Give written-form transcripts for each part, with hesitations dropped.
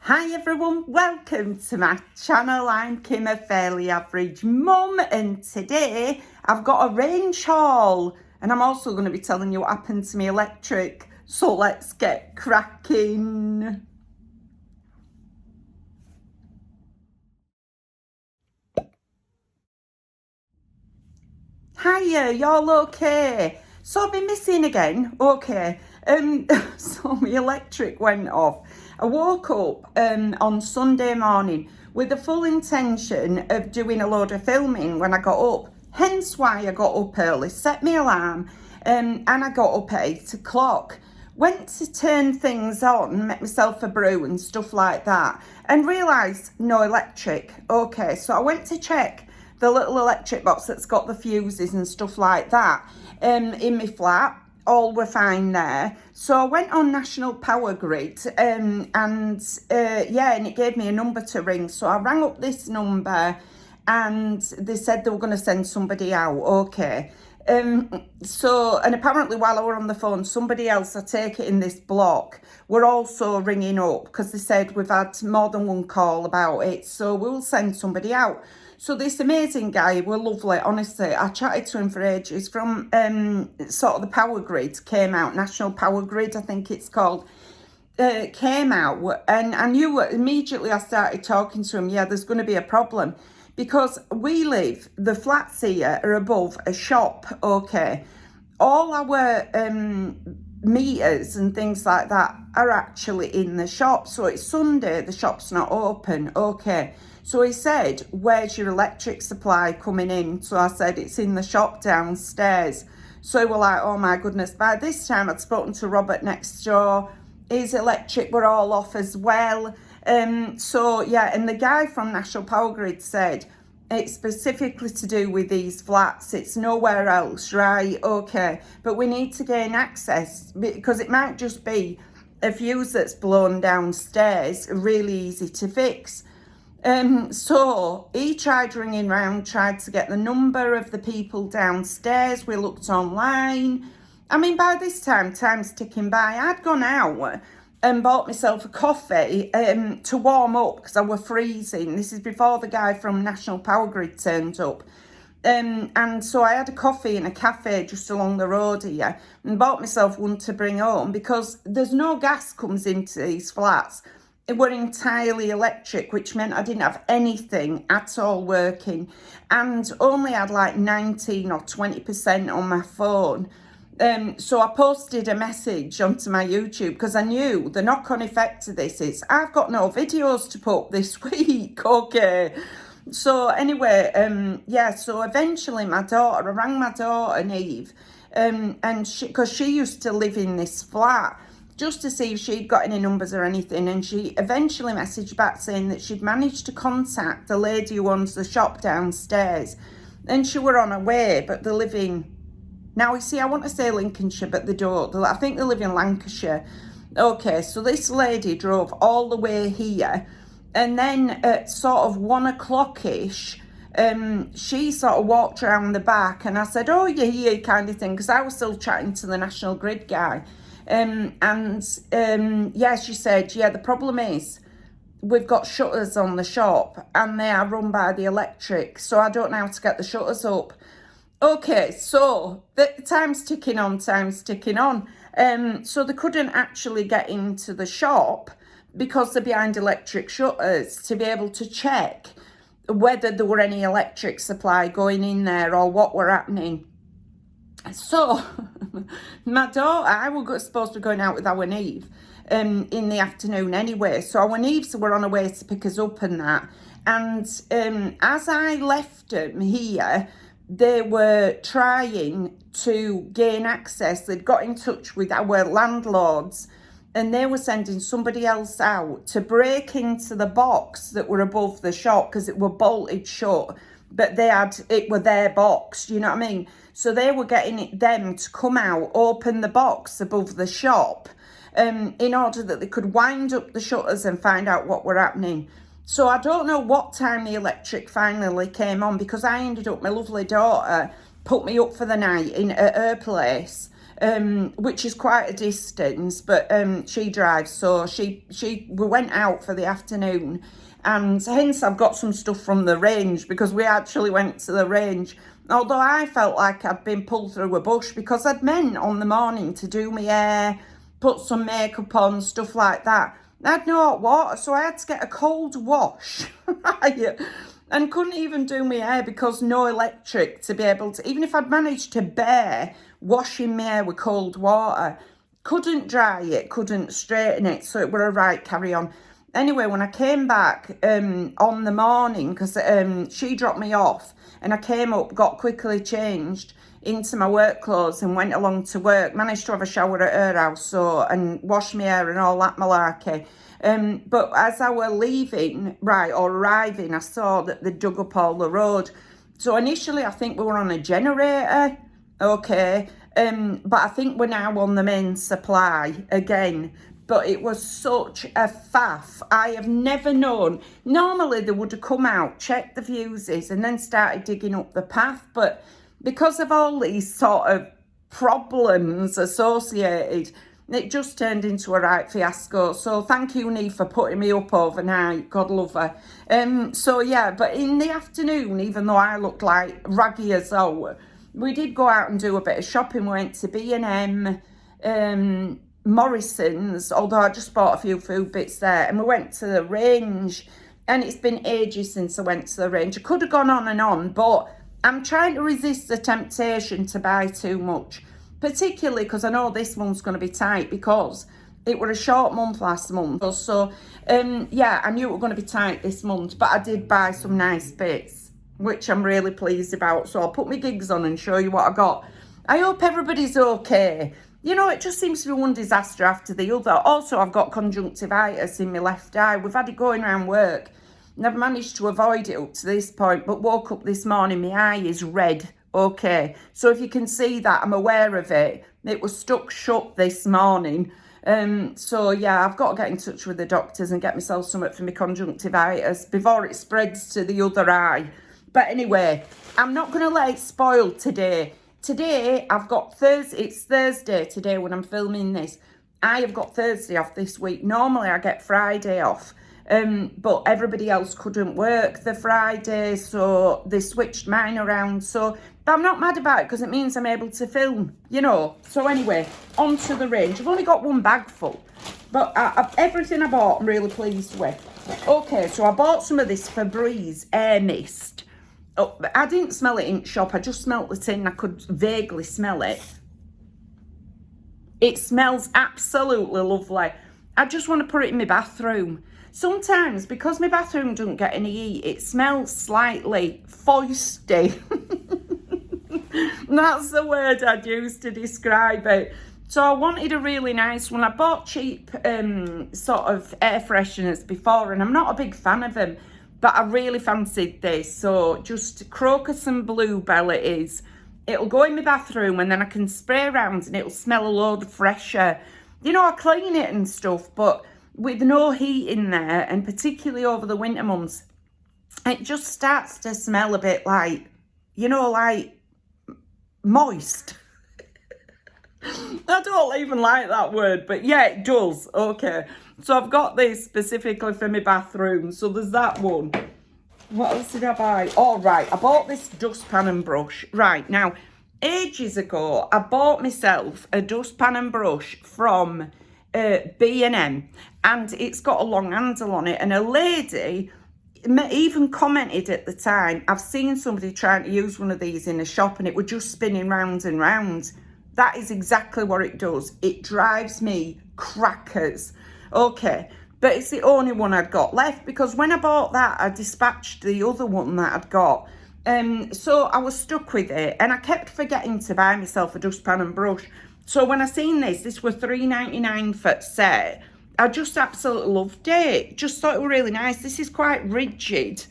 Hi everyone, welcome to my channel. I'm Kim, a fairly average mum, and today I've got a range haul, and I'm also going to be telling you what happened to me electric. So let's get cracking. Hiya, y'all okay? So I've been missing again, okay. So my electric went off. I woke up on Sunday morning with the full intention of doing a load of filming when I got up. Hence why I got up early, set my alarm, and I got up at 8 o'clock. Went to turn things on, make myself a brew and stuff like that, and realised no electric. Okay, so I went to check the little electric box that's got the fuses and stuff like that in my flat. All were fine there. So I went on National Power Grid and it gave me a number to ring. So I rang up this number and they said they were going to send somebody out. Okay. And apparently while I were on the phone, somebody else, I take it in this block, were also ringing up because they said we've had more than one call about it, so we'll send somebody out. So this amazing guy, were lovely, honestly. I chatted to him for ages from sort of the power grid, came out, National Power Grid, I think it's called. Came out, and I knew immediately I started talking to him, yeah, there's going to be a problem. Because the flats here are above a shop, okay. All our meters and things like that are actually in the shop. So it's Sunday, the shop's not open, okay. So he said, where's your electric supply coming in? So I said, it's in the shop downstairs. So we were like, oh my goodness. By this time I'd spoken to Robert next door. His electric were all off as well. And the guy from National Power Grid said it's specifically to do with these flats. It's nowhere else, right? Okay, but we need to gain access because it might just be a fuse that's blown downstairs, really easy to fix. So he tried ringing round, tried to get the number of the people downstairs. We looked online. I mean, by this time, time's ticking by. I'd gone out and bought myself a coffee to warm up because I were freezing. This is before the guy from National Power Grid turned up. And so I had a coffee in a cafe just along the road here and bought myself one to bring home because there's no gas comes into these flats. It were entirely electric, which meant I didn't have anything at all working and only had like 19 or 20% on my phone. So I posted a message onto my YouTube because I knew the knock-on effect of this is I've got no videos to put up this week, okay. So anyway, so eventually I rang my daughter Neve, and because she used to live in this flat, just to see if she'd got any numbers or anything, and she eventually messaged back saying that she'd managed to contact the lady who owns the shop downstairs, and she were on her way, but they live in, now you see, I want to say Lincolnshire, but they don't. I think they live in Lancashire. Okay, so this lady drove all the way here, and then at sort of 1 o'clock-ish, she sort of walked around the back, and I said, oh, you're here, kind of thing, because I was still chatting to the National Grid guy. She said, yeah, the problem is we've got shutters on the shop and they are run by the electric, so I don't know how to get the shutters up. Okay, so the time's ticking on. So they couldn't actually get into the shop because they're behind electric shutters to be able to check whether there were any electric supply going in there or what were happening. So my daughter, I was supposed to be going out with our Neve in the afternoon anyway. So our Neves were on her way to pick us up and that. And as I left them here, they were trying to gain access. They'd got in touch with our landlords and they were sending somebody else out to break into the box that were above the shop because it were bolted shut. But it were their box, you know what I mean? So they were getting them to come out, open the box above the shop in order that they could wind up the shutters and find out what were happening. So I don't know what time the electric finally came on because I ended up, my lovely daughter put me up for the night at her place. which is quite a distance, but she drives, so we went out for the afternoon, and hence I've got some stuff from the range, because we actually went to the range, although I felt like I'd been pulled through a bush, because I'd meant on the morning to do my hair, put some makeup on, stuff like that. I had no hot water, so I had to get a cold wash and couldn't even do my hair because no electric to be able to, even if I'd managed to bear washing my hair with cold water, couldn't dry it, couldn't straighten it, so it were a right carry on. Anyway, when I came back on the morning, because she dropped me off, and I came up, got quickly changed into my work clothes and went along to work, managed to have a shower at her house, and wash my hair and all that malarkey. But as I were leaving, or arriving, I saw that they dug up all the road. So initially, I think we were on a generator, okay, but I think we're now on the main supply again. But it was such a faff. I have never known. Normally, they would have come out, checked the fuses, and then started digging up the path. But because of all these sort of problems associated, it just turned into a right fiasco. So thank you, Nee, for putting me up overnight. God love her. So yeah, but in the afternoon, even though I looked like raggy as hell, we did go out and do a bit of shopping. We went to B&M, Morrison's, although I just bought a few food bits there, and we went to the range, and it's been ages since I went to the range. I could have gone on and on, but I'm trying to resist the temptation to buy too much, particularly because I know this month's going to be tight, because it were a short month last month. So yeah, I knew it was going to be tight this month, but I did buy some nice bits, which I'm really pleased about. So I'll put my gigs on and show you what I got. I hope everybody's okay. You know, it just seems to be one disaster after the other. Also, I've got conjunctivitis in my left eye. We've had it going around work. Never managed to avoid it up to this point, but woke up this morning, my eye is red. Okay, so if you can see that, I'm aware of it. It was stuck shut this morning. So yeah, I've got to get in touch with the doctors and get myself something for my conjunctivitis before it spreads to the other eye. But anyway, I'm not going to let it spoil today. Today, I've got it's Thursday today when I'm filming this. I have got Thursday off this week. Normally, I get Friday off. But everybody else couldn't work the Friday, so they switched mine around. So, but I'm not mad about it, because it means I'm able to film, you know. So anyway, on to the range. I've only got one bag full, but everything I bought, I'm really pleased with. Okay, so I bought some of this Febreze Air Mist. Oh, I didn't smell it in shop. I just smelled the tin. I could vaguely smell it. It smells absolutely lovely. I just want to put it in my bathroom. Sometimes, because my bathroom doesn't get any heat, it smells slightly foisty. That's the word I'd use to describe it. So I wanted a really nice one. I bought cheap sort of air fresheners before, and I'm not a big fan of them, but I really fancied this. So just crocus and bluebell it is. It'll go in my bathroom, and then I can spray around and it'll smell a load fresher. You know, I clean it and stuff, but with no heat in there, and particularly over the winter months, it just starts to smell a bit like, you know, like moist. I don't even like that word, but yeah, it does. Okay, so I've got this specifically for my bathroom. So there's that one. What else did I buy? Oh, right, I bought this dustpan and brush. Right, now, ages ago, I bought myself a dustpan and brush from B&M, and it's got a long handle on it, and a lady even commented at the time, I've seen somebody trying to use one of these in a shop, and it was just spinning round and round. That is exactly what it does. It drives me crackers. Okay, but it's the only one I'd got left, because when I bought that, I dispatched the other one that I'd got. So I was stuck with it, and I kept forgetting to buy myself a dustpan and brush. So when I seen this was $3.99 for set. I just absolutely loved it. Just thought it was really nice. This is quite rigid,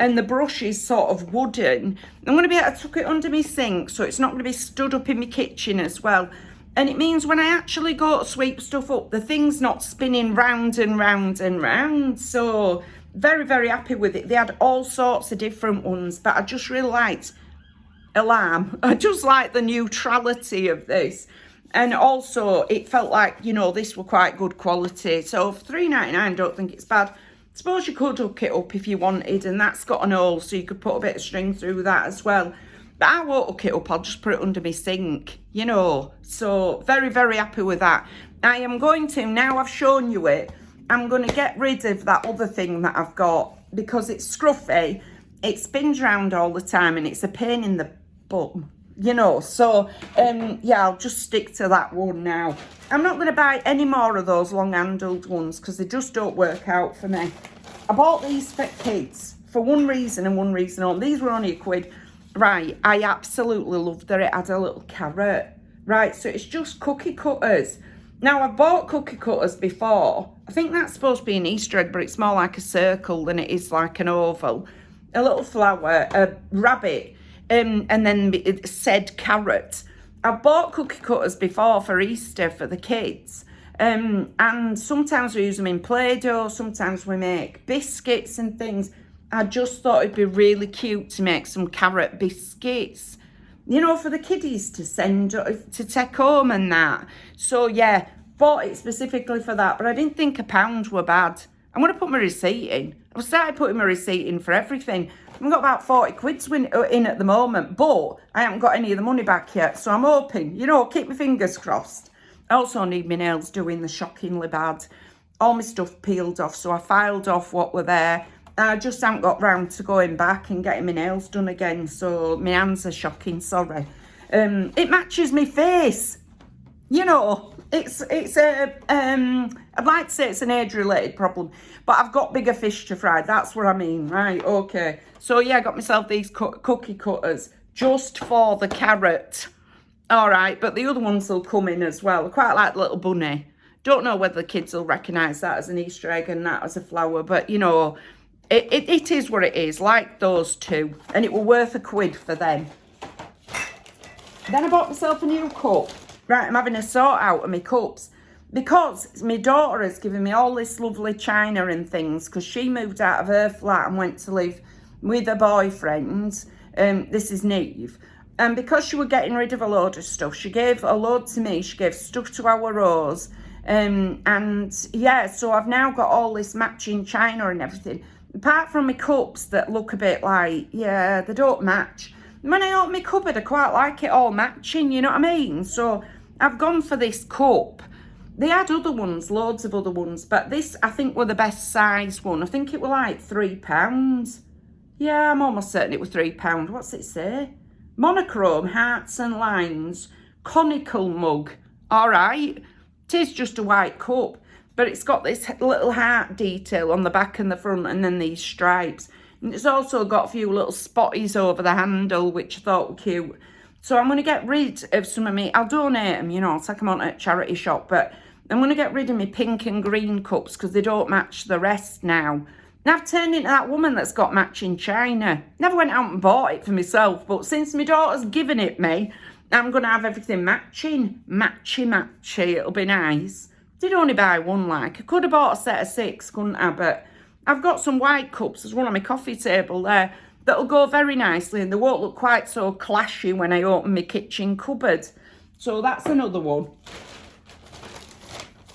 and the brush is sort of wooden. I'm going to be able to tuck it under my sink, so it's not going to be stood up in my kitchen as well. And it means when I actually go to sweep stuff up, the thing's not spinning round and round and round. So very, very happy with it. They had all sorts of different ones, but I just really liked Alarm. I just like the neutrality of this. And also, it felt like, you know, this were quite good quality. So for $3.99, I don't think it's bad. Suppose you could hook it up if you wanted, and that's got an hole, so you could put a bit of string through that as well. But I won't hook it up, I'll just put it under my sink, you know. So very, very happy with that. I am going to, now I've shown you it, I'm going to get rid of that other thing that I've got because it's scruffy, it spins round all the time, and it's a pain in the butt, you know. So, yeah, I'll just stick to that one now. I'm not going to buy any more of those long-handled ones because they just don't work out for me. I bought these for kids for one reason and one reason only. These were only £1. Right, I absolutely loved that it had a little carrot. Right, so it's just cookie cutters. Now, I've bought cookie cutters before. I think that's supposed to be an Easter egg, but it's more like a circle than it is like an oval. A little flower, a rabbit, and then it said carrot. I've bought cookie cutters before for Easter for the kids. And sometimes we use them in Play-Doh, sometimes we make biscuits and things. I just thought it'd be really cute to make some carrot biscuits, you know, for the kiddies to send, to take home and that. So, yeah, bought it specifically for that, but I didn't think £1 were bad. I'm going to put my receipt in. I've started putting my receipt in for everything. I've got about 40 quid in at the moment, but I haven't got any of the money back yet, so I'm hoping, you know, keep my fingers crossed. I also need my nails doing, the shockingly bad. All my stuff peeled off, so I filed off what were there. I just haven't got round to going back and getting my nails done again, so my hands are shocking, sorry. It matches my face, you know. It's a I'd like to say it's an age-related problem, but I've got bigger fish to fry, that's what I mean. Right, okay. So yeah, I got myself these cookie cutters just for the carrot. All right, but the other ones will come in as well. I quite like the little bunny. Don't know whether the kids will recognise that as an Easter egg and that as a flower, but you know, it is what it is, like those two, and it were worth £1 for them. Then I bought myself a new cup. Right, I'm having a sort out of my cups because my daughter has given me all this lovely china and things because she moved out of her flat and went to live with her boyfriend. This is Neve. And because she was getting rid of a load of stuff, she gave a load to me. She gave stuff to our Rose. And yeah, so I've now got all this matching china and everything. Apart from my cups that look a bit like, yeah, they don't match. When I open my cupboard, I quite like it all matching, you know what I mean? So I've gone for this cup. They had other ones, loads of other ones, but this, I think, were the best size one. I think it were like £3. Yeah, I'm almost certain it was £3. What's it say? Monochrome, hearts and lines, conical mug. All right. It is just a white cup, but it's got this little heart detail on the back and the front, and then these stripes. And it's also got a few little spotties over the handle, which I thought were cute. So I'm going to get rid of some of me. I'll donate them, you know, I'll take them on at a charity shop. But I'm going to get rid of my pink and green cups because they don't match the rest now. Now I've turned into that woman that's got matching china. Never went out and bought it for myself, but since my daughter's given it me, I'm going to have everything matching. Matchy. It'll be nice. Did only buy one, like. I could have bought a set of 6, couldn't I? But I've got some white cups. There's one on my coffee table there that'll go very nicely, and they won't look quite so clashy when I open my kitchen cupboard. So that's another one.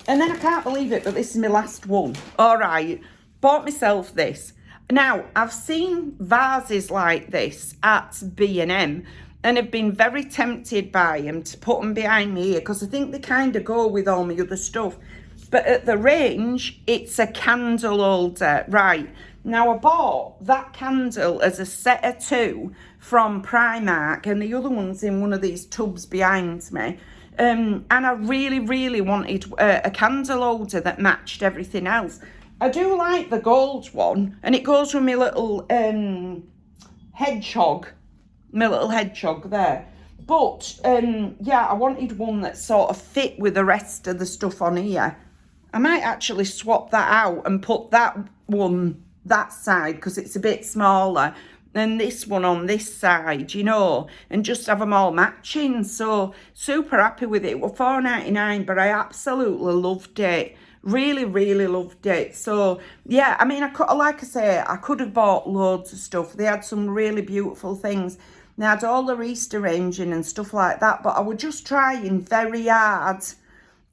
And then I can't believe it, but this is my last one. All right. Bought myself this. Now, I've seen vases like this at B&M and have been very tempted by them to put them behind me here because I think they kind of go with all my other stuff. But at the range, it's a candle holder. Right. Now, I bought that candle as a set of 2 from Primark, and the other one's in one of these tubs behind me. And I really, really wanted a candle holder that matched everything else. I do like the gold one, and it goes with my little hedgehog. My little hedgehog there. But, yeah, I wanted one that sort of fit with the rest of the stuff on here. I might actually swap that out and put that one that side because it's a bit smaller than this one on this side, you know, and just have them all matching. So super happy with it. It was $4.99, but I absolutely loved it. Really, really loved it. So yeah, I mean, like I say, I could have bought loads of stuff. They had some really beautiful things. They had all their Easter ranging and stuff like that, but I was just trying very hard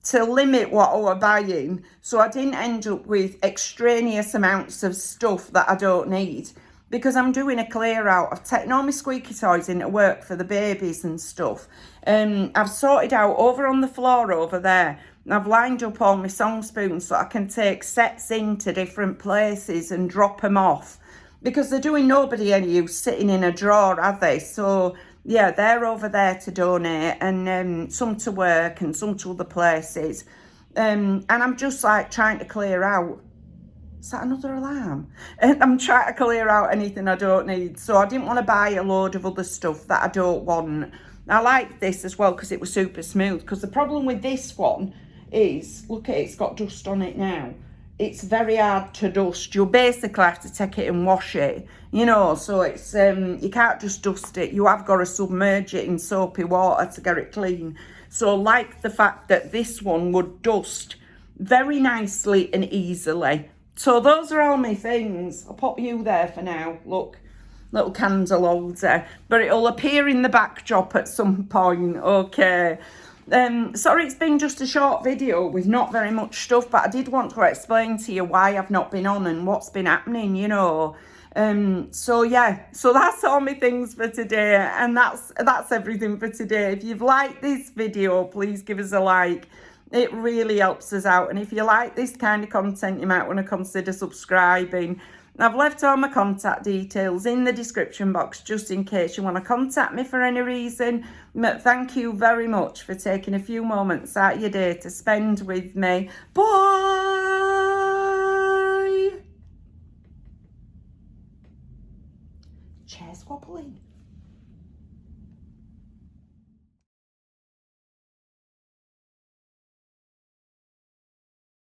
to limit what I was buying, so I didn't end up with extraneous amounts of stuff that I don't need, because I'm doing a clear out. I've taken all my squeaky toys into work for the babies and stuff. I've sorted out over on the floor over there, and I've lined up all my song spoons so I can take sets into different places and drop them off, because they're doing nobody any use sitting in a drawer, are they? So yeah, they're over there to donate, and some to work and some to other places. And I'm just like trying to clear out. Is that another alarm? I'm trying to clear out anything I don't need. So I didn't want to buy a load of other stuff that I don't want. I like this as well because it was super smooth. Because the problem with this one is, look at it, it's got dust on it now. It's very hard to dust. You basically have to take it and wash it, you know, so it's you can't just dust it. You have got to submerge it in soapy water to get it clean. So I like the fact that this one would dust very nicely and easily. So those are all my things. I'll pop you there for now. Look, little candle holder, but it'll appear in the backdrop at some point. Okay. Sorry, it's been just a short video with not very much stuff, but I did want to explain to you why I've not been on and what's been happening, you know. So yeah, so that's all my things for today, and that's everything for today. If you've liked this video, please give us a like. It really helps us out, and if you like this kind of content, you might want to consider subscribing. I've left all my contact details in the description box just in case you want to contact me for any reason. But thank you very much for taking a few moments out of your day to spend with me. Bye!